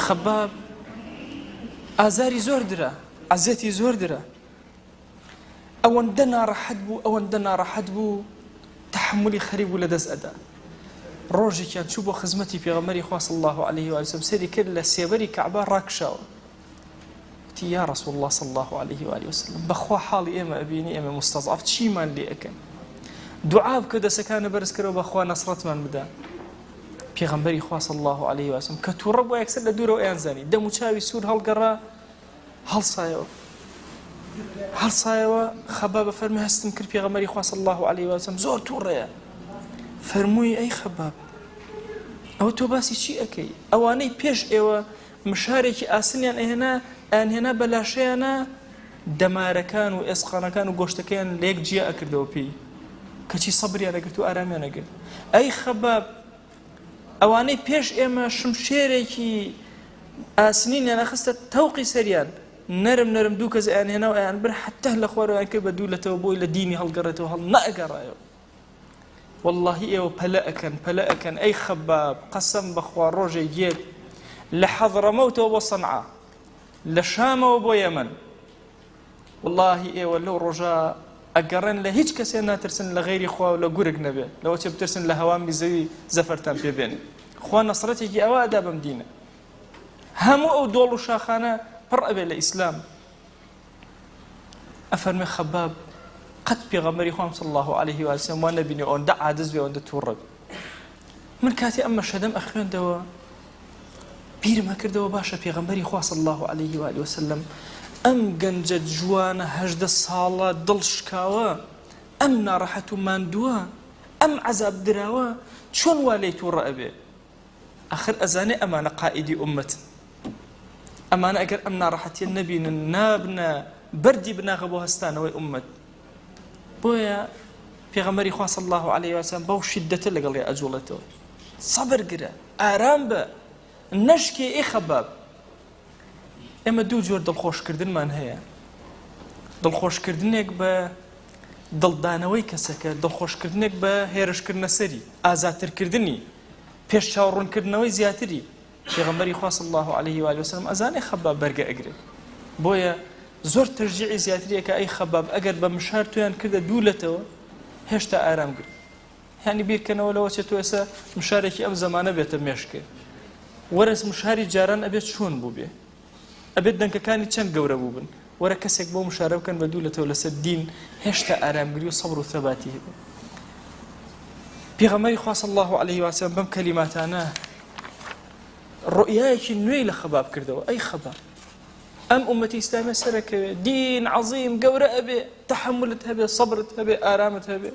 خەباب ئازاری زۆر درا، عەزەتی زۆر درا، ئەوەندە ناڕەحەت بوو تەحملی خەریک بوو لە دەست ئەدا. ڕۆژێکیان چوو بۆ خزمەتی پێغەمبەری خوا صلی الله عليه وسلم سەیری کرد لە سێبەری کەعبە ڕاکشاوە، وتی یا رسول الله صلی الله عليه وسلم بەخوا حاڵی ئێمە ئەبینی ئێمە مستەضعف چیمان لێ ئەکەن، دوعا بکە دەسەکانە بەرز کەرەوە بەخوا نەسڕەتمان بدا. پێغەمبەری خوا صلی الله عليه وسلم کە تووڕە بووە یەکسەر لە دوورەوە ئەیان زانی، دەم و چاوی سوور هەڵگەڕا هەڵسایەوە. خەبابە فەرمی هەستم کرد پێغەمبەری خوا صلی الله عليه وسلم زۆر تووڕەیە، فەرمووی ئەی خەباب ئەوە تۆ باسی چی ئەەکەی؟ ئەوانەی پێش ئێوە مشارێکی ئاسنیان ئەهێنا بەلاشەیانە دەمارەکان و ئێسقانەکان و گۆشتەکەیان لە یەک جیا ئەکردەوە پێی کەچی سەبریان ئەگرت و ئارامیان ئەگرت. ئەی خەباب ئەوانەی پێش ئێمە شمشێرێکی ئاسنینیان ئەخستە تەوقی سەریان نەرم دوو کەس ئەیان هێنا و ئەیان بر حتى لە خوارەوەیان کرد بە دوو لەتەوە بۆی لە دینی هەڵگەڕێتەوە هەڵ نەئەگەڕایەوە. والله ئێوە پەلە ئەکەن ئەی خەباب قەسەم بەخوا ڕۆژێک گێت لە حەضرەمەوتەوە بۆ سەنعا لە شامەوە بۆ یەمەن، والله ئێوە لەو ڕۆژە ئەگەڕێن لە هیچ کەسێ ناترسن لە غەیری خوا و لە گورگ نەبێ، لەوە چێ بترسن لە هەوامی زەوی زەفەرتان پێبێنێ. خوا نەسرەتێکی ئەوە ئەدا بەم دینە، هەموو ئەو دۆڵ و شاخانە پڕ ئەبێ لە ئیسلام. ئەفەرمێ خەباب قەت پێغەمبەری خوام صلی الله عليه وسلم وان نبینی ئەوەندە عاجز بێ ئەوەندە تووڕە بێ. من کاتی ئەمە شەدەم ئەخوێندەوە بیرم ئەکردەوە باشە پێغەمبەری خوا صلی الله عليه وسلم ئەم گەنجە جوانە 18 ساڵە دڵ شکاوە، ئەم ناڕەحەت و ماندووە، ئەم عەزاب دراوە، چۆن وا لێی تووڕە ئەبێ؟ ئاخر ئەزانێ ئەمانە قائیدی ئومەتن، ئەمانە ئەگەر ئەم ناڕەحەتیە نەبینن نابنە بەردی بناغە بۆ هەستانەوەی ئومەت. بۆیە پێغەمبەری خوا صلی الله عليه وسلم بەو شیدەتە لەگەڵی ئەجوڵێتەوە، سەبر گرە، ئارام بە، نەشکێ. ئێ خەباب ئێمە دوو جۆر دڵخۆشکردنمان هەیە، دڵخۆشکردنێک بە دڵدانەوەی کەسەکە، دڵخۆشکردنێک بە هێرشکردنە سەری، ئازاترکردنی، پێش چاوەڕوونکردنەوەی زیاتری. پێغەمبەری خوا صلی الله عليه وسلم ئەزانێ خەباب بەرگە ئەگرێ، بۆیە زۆر تەشجیعی زیاتریەکە ئەی خەباب ئەگەر بە مشار تویان کردە دوولەتەوە هێشتا ئارام گرت. یعنی بیرکەنەوە لەوە چێت تۆ ئێستا مشارێکی ئەم زەمانە بێتە مێشکێ، وەرە مشاری جاران ئەبێت چۆن بوو بێ، ئەبێت دەنگەکانی چەند گەورە بوو بن، وەرە کەسێک بۆ مشارە بکەن بە دوولەتەوە لەسەر دین هێشتا ئارامگری و سەبر و ثەباتی هەبێ. پێغەمبەری خوا صلی الله عليه وسلم بەم کەلیماتانە ڕؤیایەکی نوێی لە خەباب کردەوە. ئەی خەباب ئەم ئومەتی ئیسلامیە سەرەکەوێ، دین عەظیم گەورە ئەبێ، تەحەمولت هەبێ، سەبرت هەبێ، ئارامت هەبێ.